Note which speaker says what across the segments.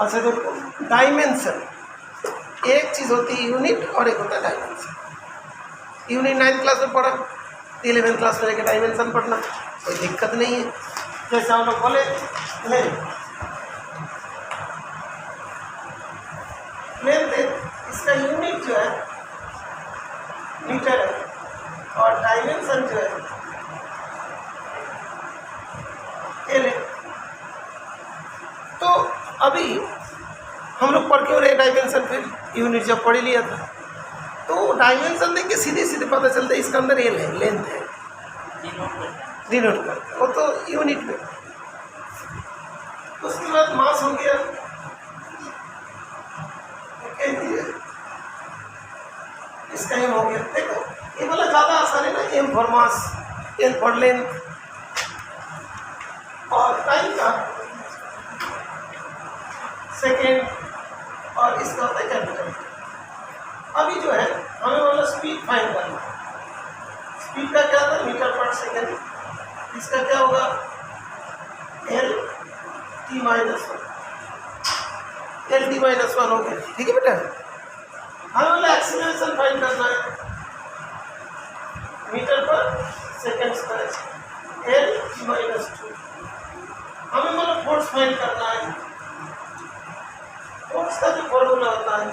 Speaker 1: अच्छा देखो, डायमेंशन, एक चीज़ होती है यूनिट और एक होता है डायमेंशन। यूनिट 9th क्लास में पढ़ा, 11th क्लास में लेकर डायमेंशन पढ़ना, कोई दिक्कत नहीं है। जैसे हम लोग बोले लेंथ है, इसका यूनिट जो है मीटर है और डायमेंशन जो है एल है। तो अभी हम लोग पढ़ क्यों रहे डायमेंशन, फिर यूनिट जब पढ़ लिया था तो डायमेंशन देख के सीधे सीधे पता चलता है इसका अंदर एल है, लेंथ है, डिनोट करता, वो तो यूनिट में। उसके बाद मास हो गया, इसका एम हो गया। देखो ये वाला ज़्यादा आसान है ना, M for mass, L for length, और टाइम का सेकेंड, और इसका होता है कैपिटल। अभी जो है हमें मतलब स्पीड फाइंड करना, स्पीड का क्या था, मीटर पर सेकेंड, इसका क्या होगा L T minus 1, L T minus 1 हो गया। ठीक है बेटा, हमें मतलब एक्सीलरेशन फाइंड करना है, मीटर पर second square L T minus 2। हमें मतलब फोर्स फाइंड करना है, फोर्स का जो फॉर्मूला होता है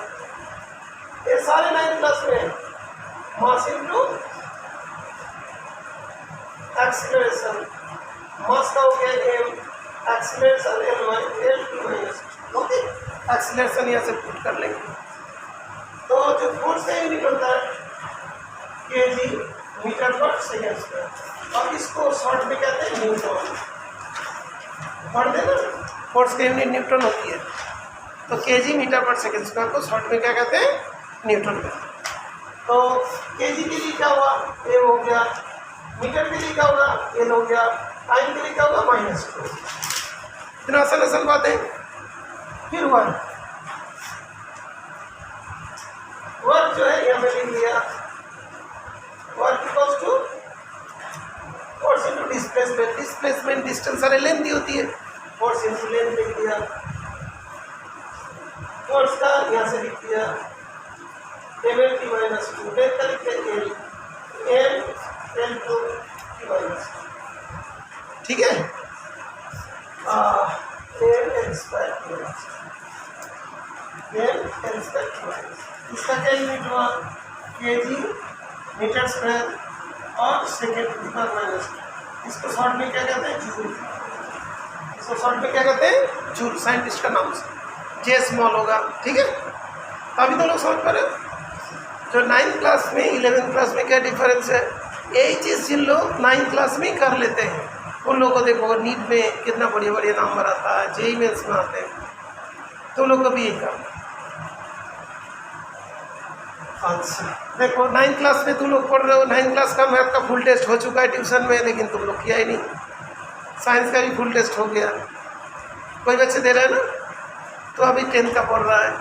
Speaker 1: ये सारे 9th क्लास में, मास इनटू एक्सीलरेशन, मास का हो गया M, acceleration L T minus 2। Okay, acceleration यहाँ से पुट कर लेंगे। तो जो फोर्स का यूनिट होता है केजी मीटर पर सेकेंड स्क्वायर, और इसको शॉर्ट में कहते हैं न्यूटन। पढ़ देना, फोर्स की यूनिट न्यूटन होती है, तो केजी मीटर पर सेकेंड स्क्वायर को शॉर्ट में क्या कहते हैं, न्यूटन में। तो केजी के लिए क्या हुआ, ए हो गया, मीटर के लिए क्या होगा, एल हो गया, टाइम के लिए क्या होगा -2। इतना आसान बात है। फिर वर्क जो है यहाँ पे लिख लिया, work equals to force into displacement, displacement distance सारे लेंथ ही होती है, फोर्स इनटू लेंथ लिख दिया, फोर्स का यहाँ से लिख दिया M L T minus 2, length का लिख दिया L, L two T minus 2। ठीक है, L square T minus, L square T minus, इसका क्या यूनिट हुआ केजी मीटर स्क्वायर और second to the power minus. इसको शॉर्ट में क्या कहते हैं, जूल। इसको शॉर्ट में क्या कहते हैं, जूल, साइंटिस्ट का नाम से जे स्मॉल होगा। ठीक है, अभी तो लोग समझ पा रहे हो जो 9th क्लास में 11th क्लास में क्या डिफरेंस है। यही चीज़ जिन लोग 9th क्लास में कर लेते हैं उन लोगों को देखो नीट में कितना बढ़िया बढ़िया नंबर आता है, जेई मेंस में आते हैं, तो लोग को भी यही करना। अच्छा देखो 9th क्लास में तुम लोग पढ़ रहे हो, 9th क्लास का मैथ का फुल टेस्ट हो चुका है ट्यूशन में, लेकिन तुम लोग किया ही नहीं। साइंस का भी फुल टेस्ट हो गया, कोई बच्चे दे रहे हैं ना, तो अभी 10th का पढ़ रहा है,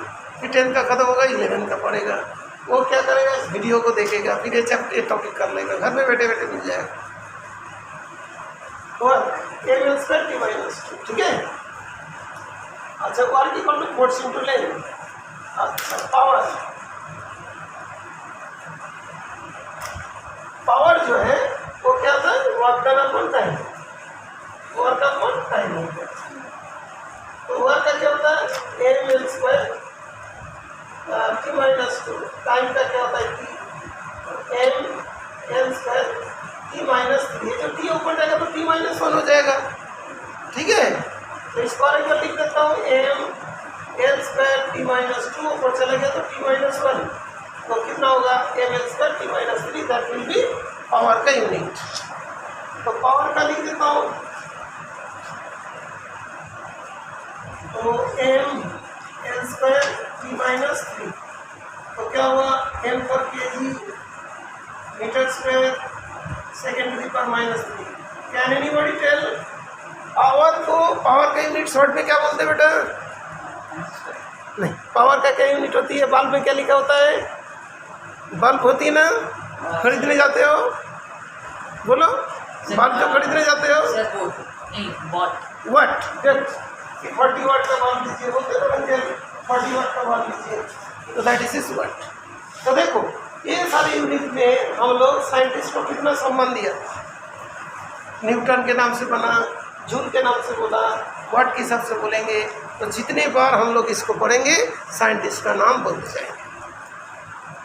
Speaker 1: फिर 10th का खत्म होगा 11th का पढ़ेगा। वो क्या करेगा, इस वीडियो को देखेगा, फिर ये टॉपिक कर लेगा, घर में बैठे बैठे मिल जाएगा। ठीक है, अच्छा work equal to force into length. अच्छा पावर जो है वो क्या था, वर्क का upon time, work upon time होता है। तो वर्क का क्या होता है M L square T minus 2, time का क्या होता है T, M L square T minus 3। जो टी ऊपर जाएगा तो टी माइनस 1 हो जाएगा। ठीक है, तो इसको और एक लिख देता हूँ, M L square T minus 2 ऊपर चला गया तो टी माइनस 1, तो कितना होगा M L square T minus 3, that will be power का यूनिट। तो पावर का लिख देता हूँ, तो M L square T minus 3, तो क्या हुआ एम पर K G metre square second to the power -3। Can anybody tell power को, पावर का यूनिट शॉर्ट में क्या बोलते हैं बेटा, नहीं पावर का क्या यूनिट होती है, बल्ब में क्या लिखा होता है, बल्ब होती है ना, खरीदने जाते हो, बोलो बल्ब जो खरीदने जाते हो, वाट 40 वाट का बल्ब दीजिए बोलते हैं ना, 40 वाट का मान लीजिए, तो दैट इज इज वाट। तो देखो ये सारी यूनिट में हम लोग साइंटिस्ट को कितना सम्मान दिया, न्यूटन के नाम से बना, जूल के नाम से बोला, वाट के हिसाब से बोलेंगे। तो जितने बार हम लोग इसको पढ़ेंगे साइंटिस्ट का नाम बोल जाएंगे,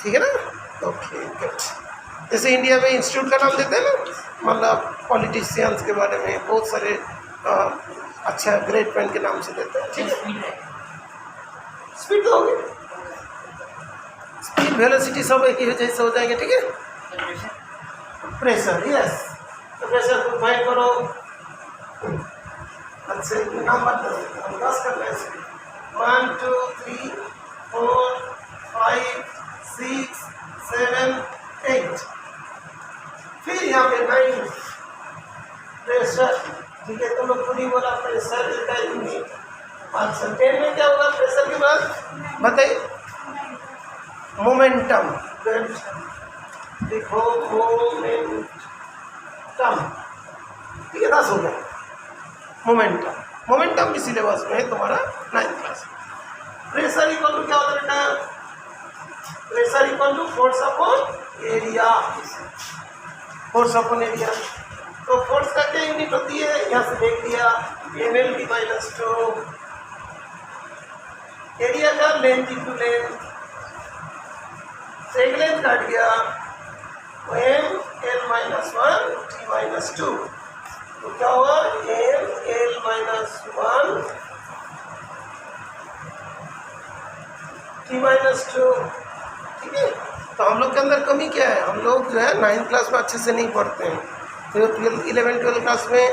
Speaker 1: ठीक है ना। Okay good. जैसे इंडिया में इंस्टीट्यूट का नाम देते हैं ना, मतलब पॉलिटिशियंस के बारे में बहुत सारे अच्छा ग्रेट पेन के नाम से देते हैं, ठीक है। स्पीड तो होगी, स्पीड वेलोसिटी सब एक ही जैसे हो जाएंगे, ठीक है। प्रेशर, यस, तो प्रेशर को फाइंड करो। अच्छा नंबर 10 कर रहे हैं, 1 2 3 4 5 6 7 8, फिर यहाँ पे 9 प्रेशर, ठीक है। तुम लोग खुद ही बोला प्रेशर का यूनिट। अच्छा 10 में क्या होगा प्रेशर के बाद बताइए, मोमेंटम। देखो मोमेंटम, ठीक है, 10 हो गया मोमेंटम। मोमेंटम भी सिलेबस में है तुम्हारा 9th class. Pressure equal to क्या होता है बेटा, pressure equal to force upon area, force upon area. तो फोर्स का क्या यूनिट होती है, यहाँ से देख लिया, ml/2। एरिया का लेंथ इंटू लेंथ, एक लेंथ काट गया, ml-1 t-2, तो क्या हुआ ml-1 t-2, ठीक है। तो हम लोग के अंदर कमी क्या है, हम लोग जो है 9th क्लास में अच्छे से नहीं पढ़ते हैं, तो 11th-12th क्लास में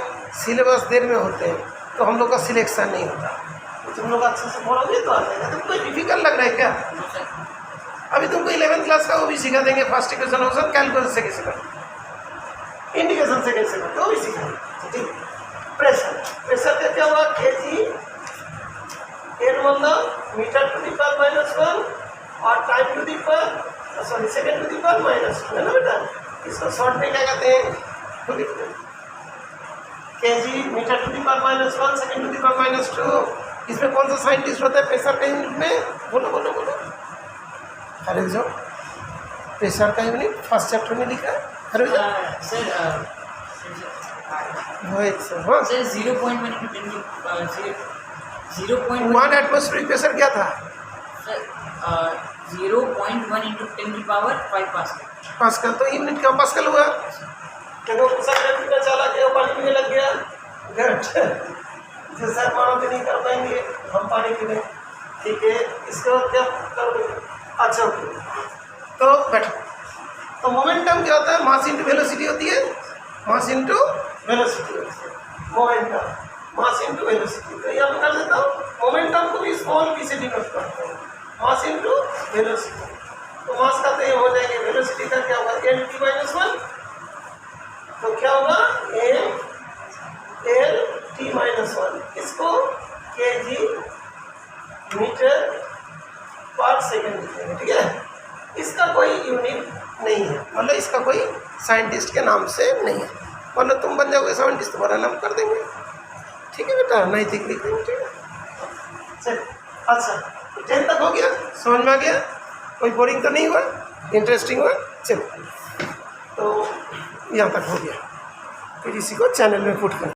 Speaker 1: सिलेबस देर में होते हैं, तो हम लोग का सिलेक्शन नहीं होता। तो तुम लोग अच्छे से पढ़ोगे तो आ जाएगा। तुमको डिफिकल्ट लग रहा है क्या, अभी तुमको 11th क्लास का वो भी सिखा देंगे, फर्स्ट इक्वेशन ऑप्शन कैलकुलस से कैसे करते, इंडिकेशन से कैसे करते, वो भी सिखाएंगे, ठीक है। प्रेशर, प्रेशर का क्या हुआ kg, n मतलब मीटर टू द पावर -1 और time to the power sorry second to the power -2 है ना बेटा। इसको शॉर्ट में क्या कहते हैं, kg metre to the power -1 second to the power -2। इसमें कौन सा साइंटिस्ट होता है प्रेशर का यूनिट में, बोलो बोलो बोलो, अरे जो प्रेशर का यूनिट फर्स्ट चैप्टर में लिखा है, अरे
Speaker 2: सर
Speaker 1: हाँ
Speaker 2: सर 0.1
Speaker 1: 1 एटमॉस्फेरिक प्रेशर क्या था,
Speaker 2: सर 0.1 × 10⁵
Speaker 1: पास्कल। तो यूनिट क्या पास्कल हुआ, देखो प्रेशर चला गया, पानी पीने लग गया, घट जो सर मानो भी नहीं कर पाएंगे हम पानी पीने, ठीक है। इसके बाद क्या करोगे, अच्छा तो बैठो। तो मोमेंटम क्या होता है, मास इंटू वेलोसिटी होती है, मास इंटू वेलोसिटी होती है, मोमेंटम मास इंटू वेलोसिटी। तो यहाँ कर देता हूँ, मोमेंटम को भी स्मॉल पी से डिनोट करते हैं, मास इंटू वेलोसिटी। तो मास का तो ये हो जाएंगे, वेलोसिटी का क्या होगा mt-1, तो क्या होगा ml-t-1, इसको kg मीटर पर सेकेंड लिखेंगे, ठीक है। इसका कोई यूनिट नहीं है, मतलब इसका कोई साइंटिस्ट के नाम से नहीं है, मतलब तुम बन जाओगे साइंटिस्ट तुम्हारा नाम कर देंगे, ठीक है बेटा, नहीं ठीक लिख देंगे, ठीक है। चल अच्छा 10 तक हो गया, समझ में आ गया, कोई बोरिंग तो नहीं हुआ, इंटरेस्टिंग हुआ, चलो तो यहाँ तक हो गया। फिर इसी को चैनल में पुट कर